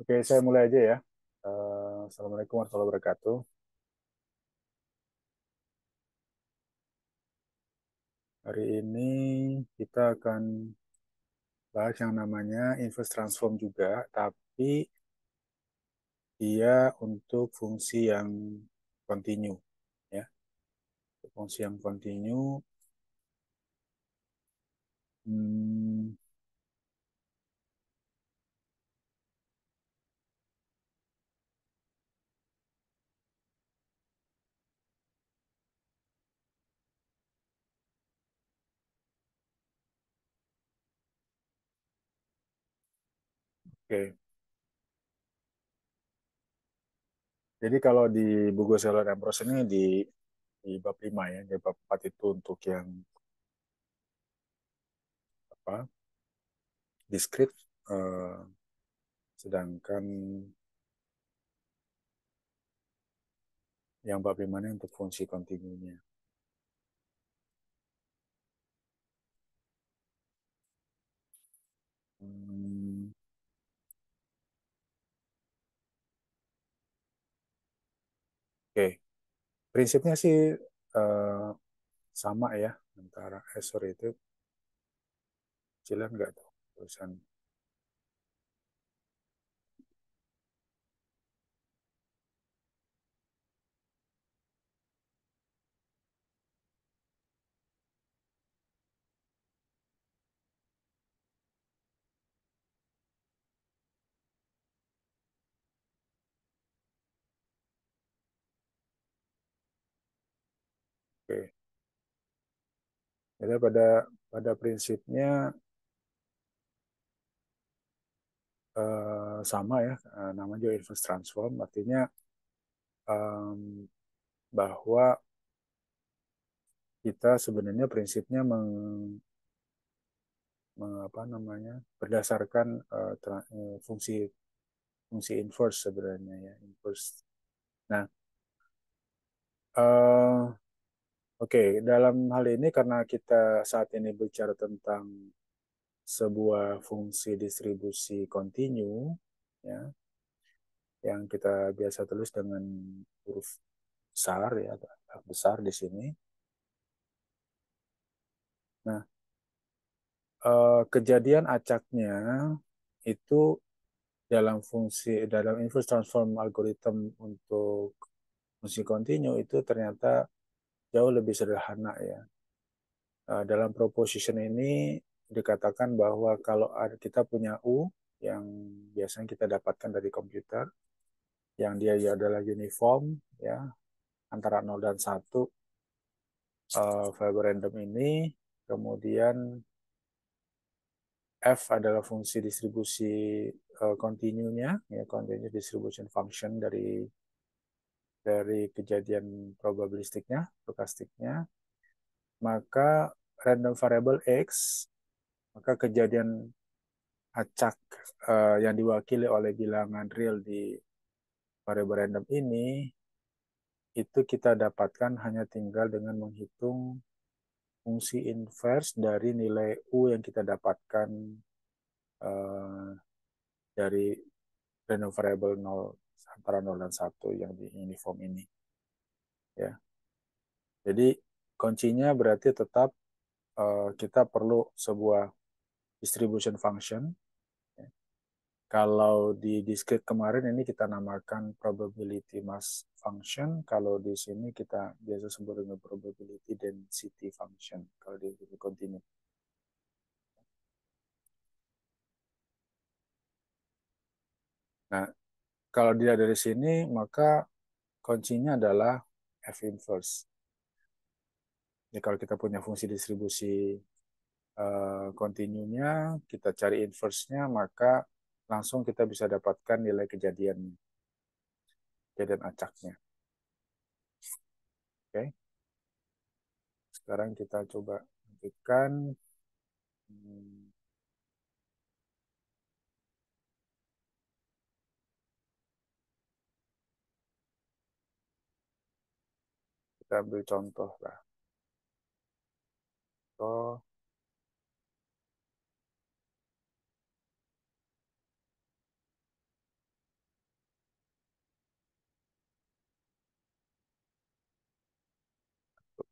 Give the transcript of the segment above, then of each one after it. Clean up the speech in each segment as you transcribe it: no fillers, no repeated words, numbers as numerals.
Oke, saya mulai aja ya. Assalamualaikum warahmatullahi wabarakatuh. Hari ini kita akan bahas yang namanya inverse transform juga, tapi dia untuk fungsi yang kontinu, ya. Fungsi yang kontinu. hmm, oke. Jadi kalau di buku Ceylon Ambrose ini di bab 5 ya, di bab 4 itu untuk yang apa? Diskrit, sedangkan yang bab 5 ini untuk fungsi kontinunya. Hmm, Oke, prinsipnya sih eh, sama ya antara sorry itu kecilan nggak tuh tulisan. Oke, jadi pada pada prinsipnya sama ya, namanya juga inverse transform, artinya em, bahwa kita sebenarnya prinsipnya apa namanya berdasarkan fungsi fungsi inverse sebenarnya ya inverse. Nah, eh, oke, dalam hal ini karena kita saat ini bicara tentang sebuah fungsi distribusi kontinu, ya, yang kita biasa tulis dengan huruf besar ya, besar di sini. Nah, kejadian acaknya itu dalam inverse transform algorithm untuk fungsi kontinu itu ternyata jauh lebih sederhana ya. Dalam proposition ini dikatakan bahwa kalau kita punya U yang biasanya kita dapatkan dari komputer, yang dia adalah uniform ya antara 0 dan 1, variabel random ini, kemudian F adalah fungsi distribusi kontinunya, ya continuous distribution function dari kejadian probabilistiknya, stokastiknya, maka random variable X, maka kejadian acak yang diwakili oleh bilangan real di variabel random ini itu kita dapatkan hanya tinggal dengan menghitung fungsi inverse dari nilai U yang kita dapatkan eh, dari random variable 0 antara 0 dan 1 yang di uniform ini ya. Jadi kuncinya berarti tetap kita perlu sebuah distribution function. Ya. Kalau di discrete kemarin ini kita namakan probability mass function. Kalau di sini kita biasa sebut dengan probability density function. Kalau di continue. Nah, kalau dilihat dari sini, maka kuncinya adalah F inverse. Jadi kalau kita punya fungsi distribusi kontinunya, kita cari inverse-nya, maka langsung kita bisa dapatkan nilai kejadian acaknya. Oke, sekarang kita coba lanjutkan. Hmm, Kita ambil contoh lah. Contoh,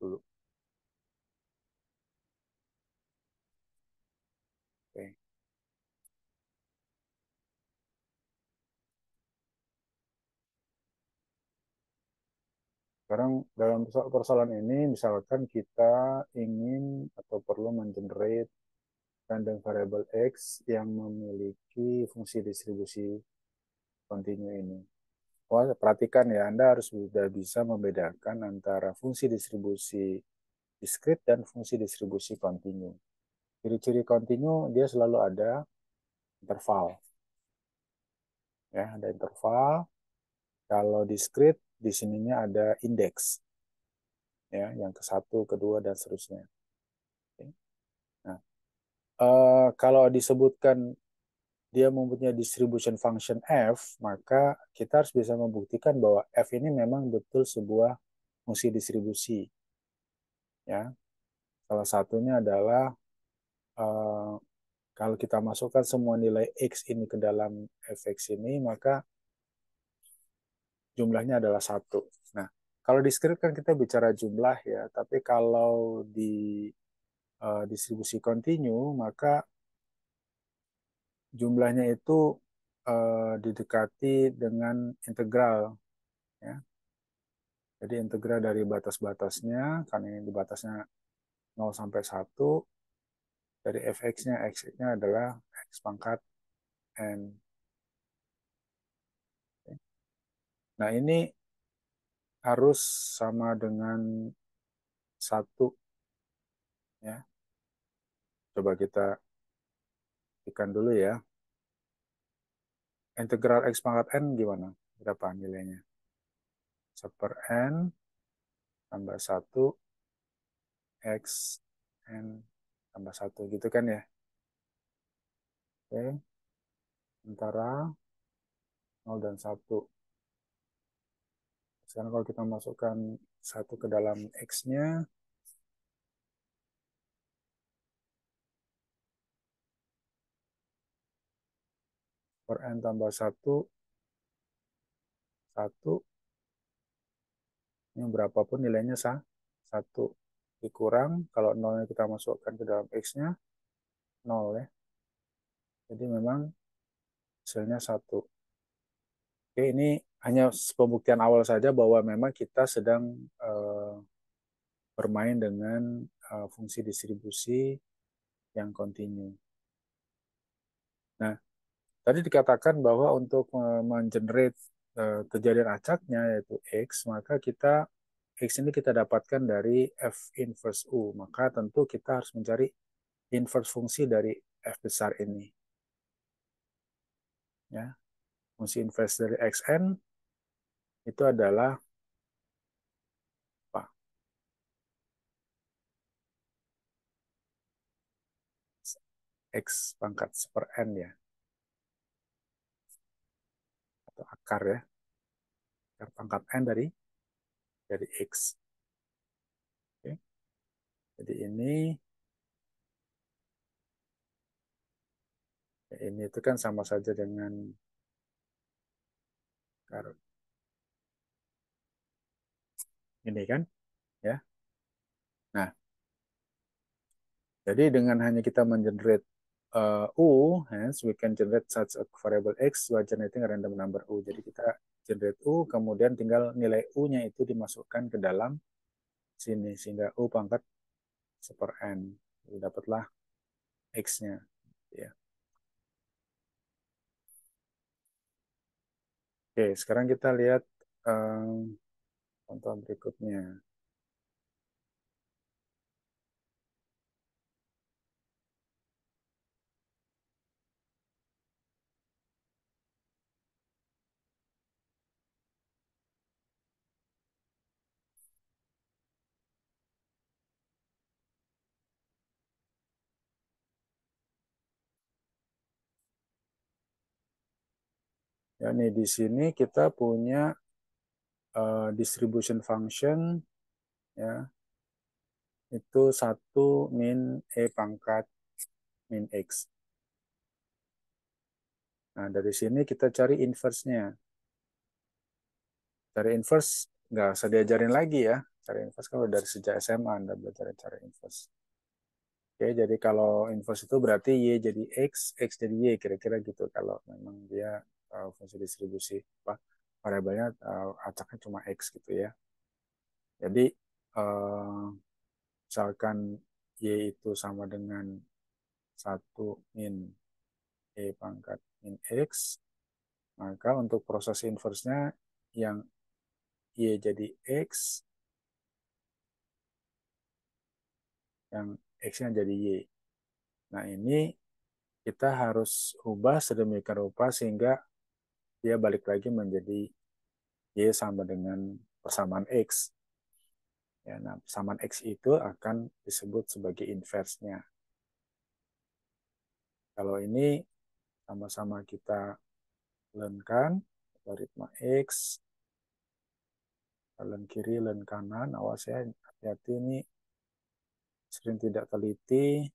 dulu. Oke. Sekarang dalam persoalan ini, misalkan kita ingin atau perlu mengenerate random variable X yang memiliki fungsi distribusi kontinu ini. Wah, perhatikan ya, Anda harus sudah bisa membedakan antara fungsi distribusi diskrit dan fungsi distribusi kontinu. Ciri-ciri kontinu dia selalu ada interval. Ya, ada interval. Kalau diskrit, di sininya ada indeks. Ya, yang ke satu, kedua, dan seterusnya. Oke. Nah, kalau disebutkan dia mempunyai distribution function f, maka kita harus bisa membuktikan bahwa f ini memang betul sebuah fungsi distribusi. Ya, salah satunya adalah uh, kalau kita masukkan semua nilai x ini ke dalam fx ini, maka jumlahnya adalah satu. Nah, kalau diskrit kan kita bicara jumlah ya, tapi kalau di distribusi kontinu, maka jumlahnya itu didekati dengan integral. Ya. Jadi integral dari batas-batasnya, kan ini di batasnya 0 sampai 1, dari fx-nya, x-nya adalah x pangkat n. Nah, ini harus sama dengan 1. Ya. Coba kita ikan dulu ya. Integral x pangkat n gimana? Berapa nilainya? 1/n tambah 1 x n tambah 1 gitu kan ya. Oke. Antara 0 dan 1. Sekarang kalau kita masukkan 1 ke dalam x-nya, per n tambah 1, 1, ini berapapun nilainya sah, 1 dikurang, kalau 0 kita masukkan ke dalam x-nya, 0 ya. Jadi memang hasilnya 1. Oke, ini hanya pembuktian awal saja bahwa memang kita sedang bermain dengan fungsi distribusi yang kontinu. Nah, tadi dikatakan bahwa untuk mengenerate kejadian acaknya yaitu X, maka X ini kita dapatkan dari F inverse U. Maka tentu kita harus mencari inverse fungsi dari F besar ini. Ya, fungsi inverse dari Xn itu adalah apa? X pangkat per N ya, atau akar ya, akar pangkat N dari X. Oke. Jadi ini itu kan sama saja dengan ini kan, ya. Nah, jadi dengan hanya kita mengenerate U, hence we can generate such a variable X by generating a random number U. Jadi kita generate U, kemudian tinggal nilai U-nya itu dimasukkan ke dalam sini, sehingga U pangkat 1/n. Jadi dapatlah X-nya. Ya. Oke, sekarang kita lihat contoh berikutnya. Ya, nih di sini kita punya distribution function ya, itu 1 min E pangkat min X. Nah, dari sini kita cari inverse-nya. Cari inverse nggak usah diajarin lagi ya. Cara inverse kalau dari sejak SMA Anda belajar cara inverse. Oke, jadi kalau inverse itu berarti Y jadi X jadi Y, kira-kira gitu. Kalau memang dia fungsi distribusi, apa, variabelnya acaknya cuma X gitu ya. Jadi, misalkan Y itu sama dengan 1 min E pangkat min X, maka untuk proses inverse-nya yang Y jadi X, yang X-nya jadi Y. Nah, ini kita harus ubah sedemikian rupa sehingga dia balik lagi menjadi Y sama dengan persamaan X. Ya, nah, persamaan X itu akan disebut sebagai inverse-nya. Kalau ini sama-sama kita learn-kan, logaritma X, learn kiri, learn kanan, awas ya, hati-hati ini sering tidak teliti,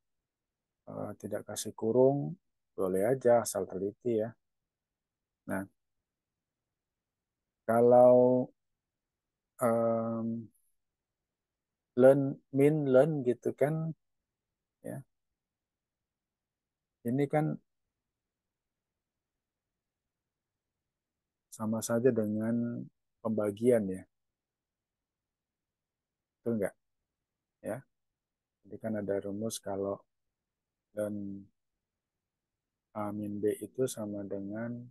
tidak kasih kurung, boleh aja asal teliti ya. Nah, kalau um, learn gitu kan, ya, ini kan sama saja dengan pembagian ya, betul nggak? Ya, jadi kan ada rumus kalau learn A min B itu sama dengan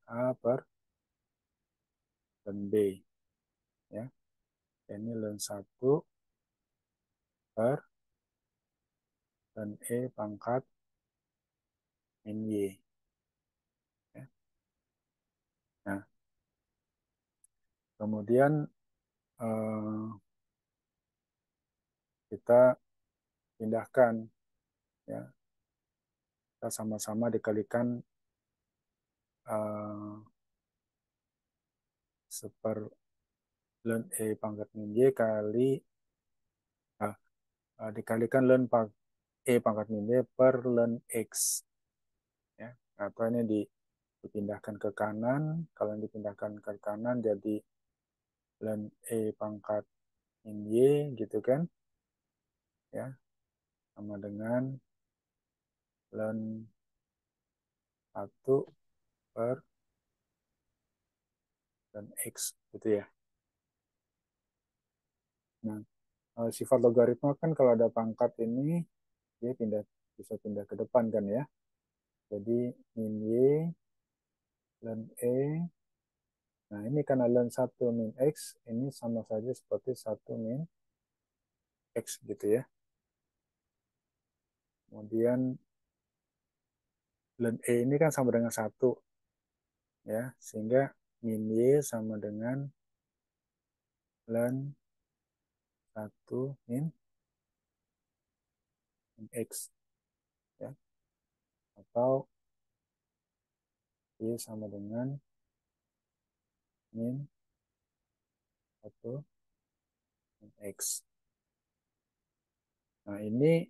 A per learn B, ya. Ini learn 1 per learn E pangkat min Y. Ya. Nah, kemudian kita pindahkan, ya, kita sama-sama dikalikan uh, seper ln E pangkat min Y kali uh, dikalikan ln E pangkat min Y per ln X, ya. Atau ini dipindahkan ke kanan, kalau yang dipindahkan ke kanan jadi ln E pangkat min Y gitu kan, ya, sama dengan ln 1 per ln X gitu ya. Nah, sifat logaritma kan kalau ada pangkat ini dia bisa pindah ke depan kan ya. Jadi min Y, ln E. Nah, ini karena ln 1 min X, ini sama saja seperti 1 min X gitu ya. Kemudian ln E ini kan sama dengan 1 ya, sehingga min Y sama dengan ln 1 min X ya. Atau Y sama dengan min 1 min X. Nah, ini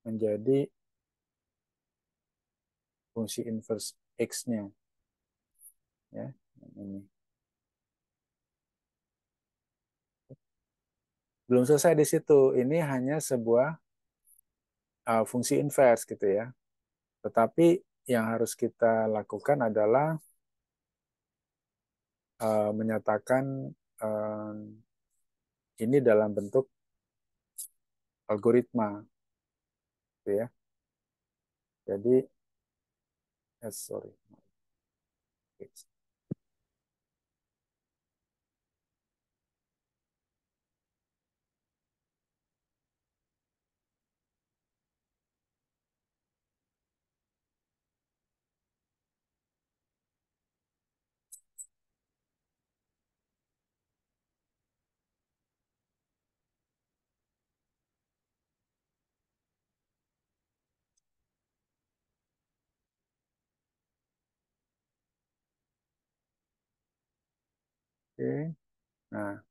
menjadi fungsi inverse X-nya ya. Ini. Belum selesai di situ. Ini hanya sebuah fungsi inverse gitu ya. Tetapi yang harus kita lakukan adalah menyatakan ini dalam bentuk algoritma gitu ya. Jadi sorry. Oke. Nah,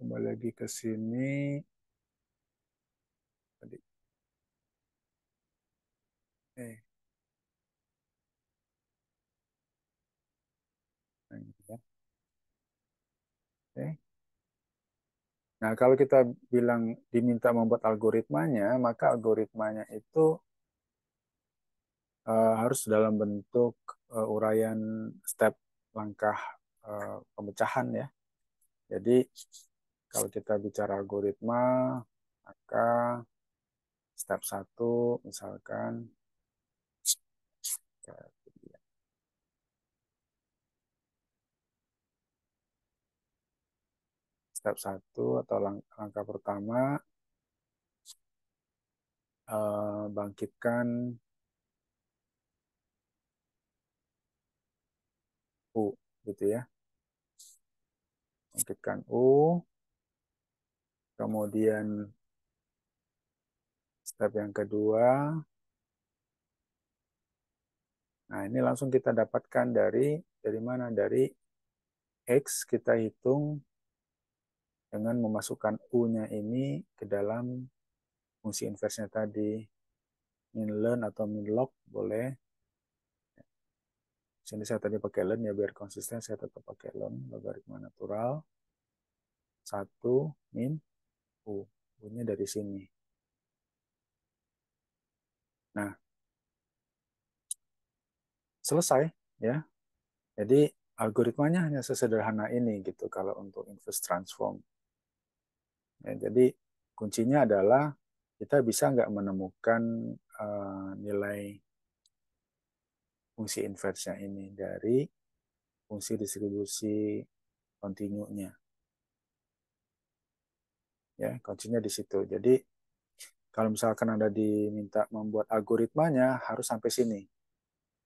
kembali lagi ke sini. Oke. Nah, gitu ya. Oke. Nah, kalau kita bilang diminta membuat algoritmanya, maka algoritmanya itu harus dalam bentuk uraian step langkah pemecahan ya. Jadi kalau kita bicara algoritma, maka step satu misalkan step satu atau langkah pertama bangkitkan U gitu ya. Bangkitkan U, kemudian step yang kedua. Nah, ini langsung kita dapatkan dari mana? Dari X kita hitung dengan memasukkan U-nya ini ke dalam fungsi inversnya tadi. Minlearn atau minlog boleh. Sini saya tadi pakai learn ya biar konsisten, saya tetap pakai learn logaritma natural. Satu min U. U-nya dari sini. Nah, selesai ya. Jadi algoritmanya hanya sesederhana ini gitu kalau untuk inverse transform. Ya, jadi kuncinya adalah kita bisa nggak menemukan nilai fungsi inverse-nya ini dari fungsi distribusi kontinunya. Ya, kuncinya di situ. Jadi kalau misalkan Anda diminta membuat algoritmanya harus sampai sini.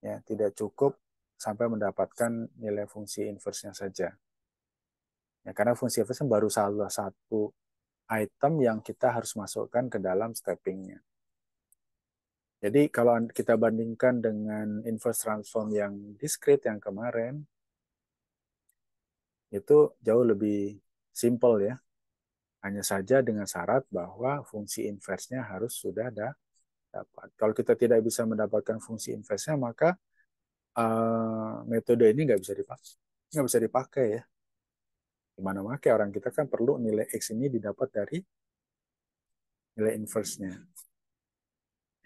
Ya, tidak cukup sampai mendapatkan nilai fungsi inverse-nya saja. Ya, karena fungsi inverse baru salah satu item yang kita harus masukkan ke dalam stepping-nya. Jadi kalau kita bandingkan dengan inverse transform yang discrete yang kemarin, itu jauh lebih simple ya. Hanya saja dengan syarat bahwa fungsi inverse-nya harus sudah dapat. Kalau kita tidak bisa mendapatkan fungsi inverse-nya, maka metode ini nggak bisa dipakai ya. Gimana pakai orang kita kan perlu nilai X ini didapat dari nilai inverse-nya.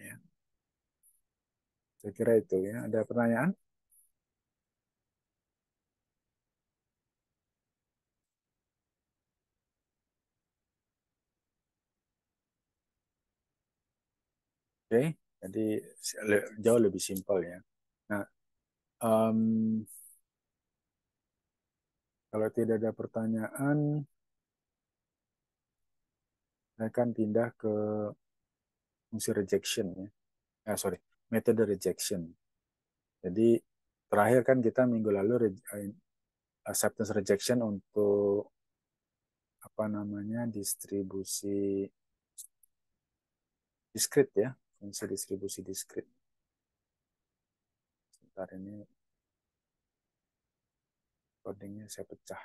Ya. Saya kira itu ya. Ada pertanyaan? Oke, jadi jauh lebih simpel ya. Nah, um, kalau tidak ada pertanyaan, saya akan pindah ke fungsi rejection ya. Sorry, metode rejection. Jadi terakhir kan kita minggu lalu acceptance rejection untuk apa namanya distribusi diskrit ya, fungsi distribusi diskrit. Sebentar ini codingnya saya pecah.